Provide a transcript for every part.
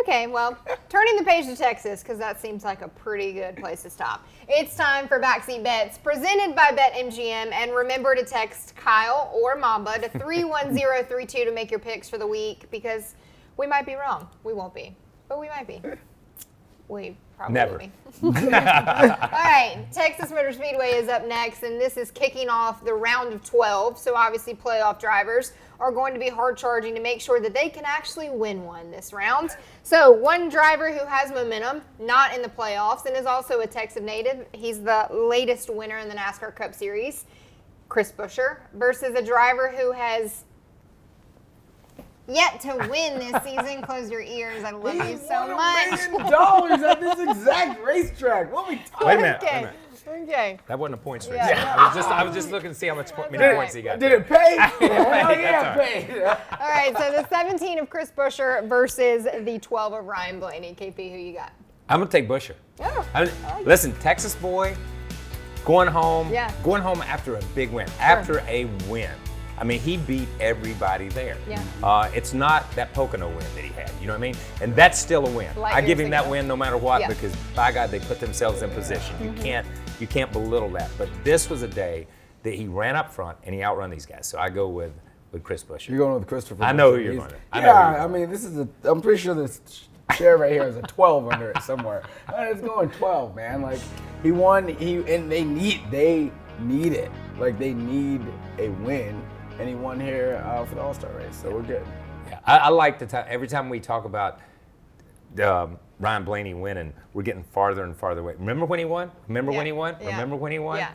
Okay, well, turning the page to Texas, because that seems like a pretty good place to stop. It's time for Backseat Bets, presented by BetMGM, and remember to text Kyle or Mamba to 31032 to make your picks for the week, because we might be wrong. We won't be, but we might be. We probably Never. will be. All right, Texas Motor Speedway is up next, and this is kicking off the round of 12, so obviously playoff drivers are going to be hard charging to make sure that they can actually win one this round. So one driver who has momentum, not in the playoffs, and is also a Texas native. He's the latest winner in the NASCAR Cup Series, Chris Buescher, versus a driver who has yet to win this season. Close your ears. I love you so much. $1 million at this exact racetrack. What are we talking Wait a minute. Okay. Okay. That wasn't a points race. Yeah. I was just looking to see how many points he got. Did it pay? It paid, Yeah, that's it paid. All right, so the 17 of Chris Buescher versus the 12 of Ryan Blaney. KP, who you got? I'm going to take Buescher. Oh, Listen, Texas boy, going home after a big win, after a win. I mean, he beat everybody there. Yeah. It's not that Pocono win that he had, you know what I mean? And that's still a win. I give him that win no matter what, because by God, they put themselves in position. You can't belittle that. But this was a day that he ran up front and he outrun these guys. So I go with Chris Buescher. You're going with Christopher. I know Buescher. who you're going to. I mean, this is I'm pretty sure this chair right here is a 12 under it somewhere. It's going 12, man. Like he won. And they need it. Like they need a win. And he won here for the All-Star race, so we're good. Yeah, I like every time we talk about Ryan Blaney winning, we're getting farther and farther away. Remember when he won? Remember when he won?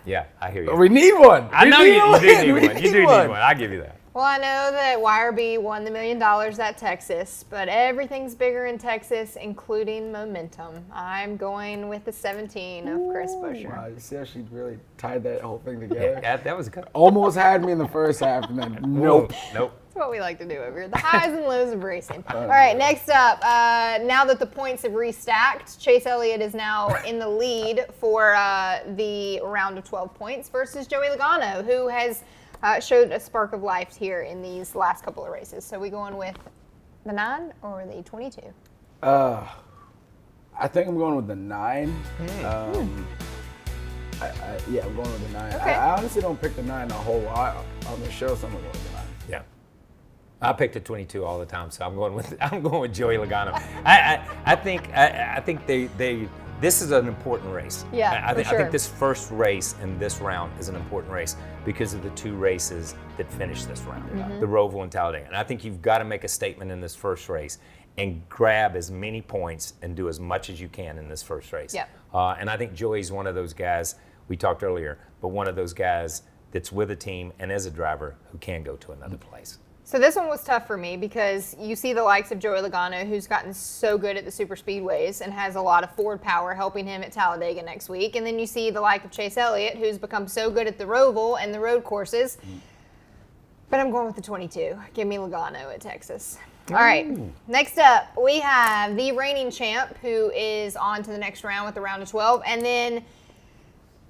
Yeah, I hear you. We need one. I know you do need one. You do need one. I give you that. well, I know that YRB won the $1 million at Texas, but everything's bigger in Texas, including momentum. I'm going with the 17 of Chris Buescher. Wow, you see how she really tied that whole thing together? Yeah, that was good. Almost had me in the first half, and then nope. That's what we like to do over here. The highs and lows of racing. All right, next up, now that the points have restacked, Chase Elliott is now in the lead for the round of 12 points versus Joey Logano, who has showed a spark of life here in these last couple of races. So we going with the 9 or the 22? I think I'm going with the 9. Yeah, I'm going with the 9. Okay. I honestly don't pick the 9 a whole lot on the show, so I'm going with the 9. Yeah. I picked a 22 all the time, so I'm going with Joey Logano. I think they this is an important race. Yeah, I for sure. think this first race in this round is an important race because of the 2 races that finish this round, the Roval and Talladega. And I think you've got to make a statement in this first race and grab as many points and do as much as you can in this first race. Yep. And I think Joey's one of those guys, we talked earlier, but one of those guys that's with a team and as a driver who can go to another place. So this one was tough for me because you see the likes of Joey Logano, who's gotten so good at the super speedways and has a lot of forward power helping him at Talladega next week. And then you see the like of Chase Elliott, who's become so good at the Roval and the road courses. But I'm going with the 22. Give me Logano at Texas. All right, next up, we have the reigning champ, who is on to the next round with the round of 12. And then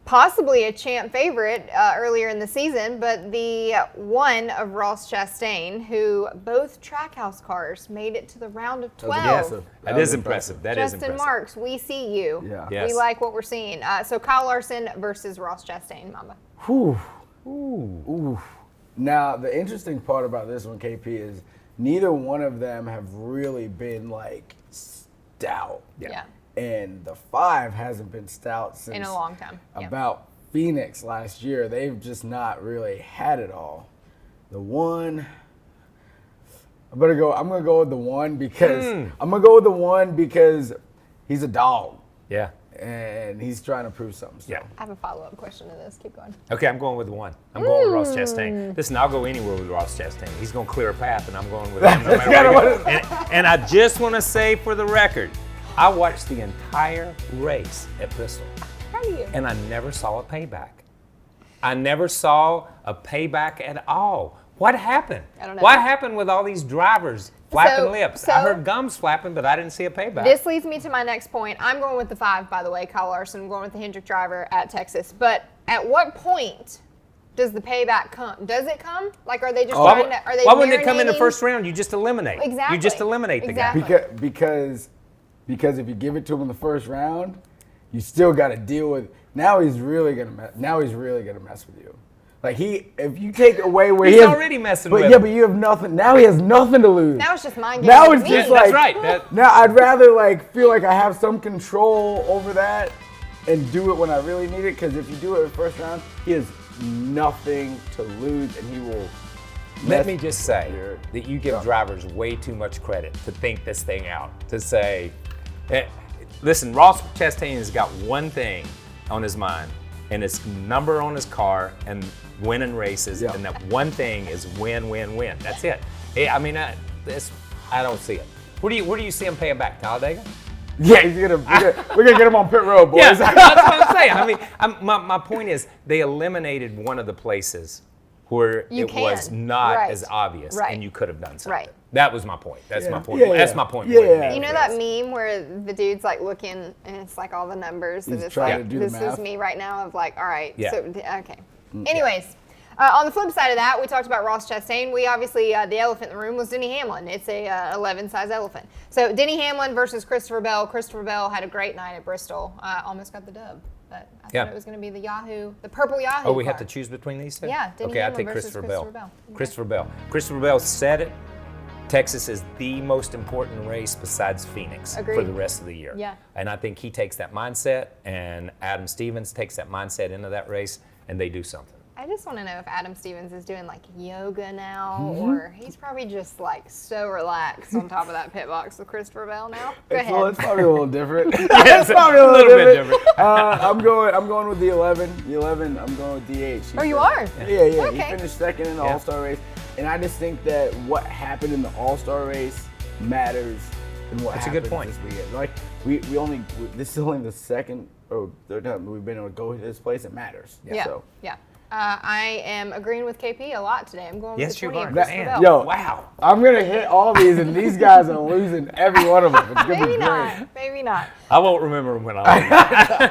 possibly a champ favorite earlier in the season, but the one of Ross Chastain, who both Trackhouse cars made it to the round of 12. That is impressive. That is Justin impressive. Marks, we see you. Yeah. Yes. We like what we're seeing. So Kyle Larson versus Ross Chastain, Mamba. Whew. Ooh. Now, the interesting part about this one, KP, is neither one of them have really been, like, stout. Yeah. And the 5 hasn't been stout since In a long time. about Phoenix last year. They've just not really had it all. The 1, I'm gonna go with the 1 because he's a dog. Yeah. And he's trying to prove something. So. Yeah. I have a follow-up question to this. Keep going. Okay, I'm going with the 1. I'm going with Ross Chastain. Listen, I'll go anywhere with Ross Chastain. He's going to clear a path, and I'm going with him no matter what he goes. And I just want to say for the record, I watched the entire race at Bristol. How are you? And I never saw a payback. I never saw a payback at all. What happened? I don't know. What happened with all these drivers flapping lips? So I heard gums flapping, but I didn't see a payback. This leads me to my next point. I'm going with the 5, by the way, Kyle Larson. I'm going with the Hendrick driver at Texas. But at what point does the payback come? Does it come? Like, are they just Why trying to? Are they? wouldn't it come in the marinating? first round? You just eliminate. Exactly. You just eliminate the guy. Exactly. Because if you give it to him in the first round, you still got to deal with. Now he's really gonna mess with you. Like if you take away where he's he has, already messing with yeah, him. but you have nothing. Now he has nothing to lose. Now it's just mind games. Now with it's me. just like That's right. now I'd rather like feel like I have some control over that and do it when I really need it. Because if you do it in the first round, he has nothing to lose, and he will. Let me just say that you give drivers way too much credit to think this thing out. To say, listen, Ross Chastain has got one thing on his mind, and it's number on his car and winning races, and that one thing is win, win, win. That's it. I mean, I don't see it. Where do you see him paying back? Talladega? Yeah, we're gonna get him on pit road, boys. Yeah, that's what I'm saying. I mean, my point is they eliminated one of the places where was not as obvious, and you could have done something. Right. That was my point. That's my point. Yeah, That's my point. Yeah. You know that meme where the dude's like looking and it's like all the numbers and it's like, this is me right now of like, all right, so, okay. Anyways, on the flip side of that, we talked about Ross Chastain. We obviously, the elephant in the room was Denny Hamlin. It's a 11 size elephant. So Denny Hamlin versus Christopher Bell. Christopher Bell had a great night at Bristol. Almost got the dub. But I thought it was going to be the purple Yahoo Oh, we car. have to choose between these two? Yeah, Denny okay, I Hamlin take versus Christopher Bell. Okay. Christopher Bell. Christopher Bell said it. Texas is the most important race besides Phoenix for the rest of the year. Yeah. And I think he takes that mindset, and Adam Stevens takes that mindset into that race, and they do something. I just want to know if Adam Stevens is doing like yoga now, or he's probably just like so relaxed on top of that pit box with Christopher Bell now. Go ahead. Well, it's probably a little different. It's probably a little bit different. I'm going with the 11. The 11. I'm going with DH. Oh, you are? Yeah. Okay. He finished second in the All-Star race, and I just think that what happened in the All-Star race matters in what That's a happens good point. this weekend. Like this is only the second or third time we've been able to go to this place. It matters. Yeah. So. Yeah. I am agreeing with KP a lot today. I'm going with the 20 and are. Christopher Bell. Yo, Wow. I'm gonna hit all these, and these guys are losing every one of them. It's gonna be Maybe great. not. Maybe not. I won't remember when I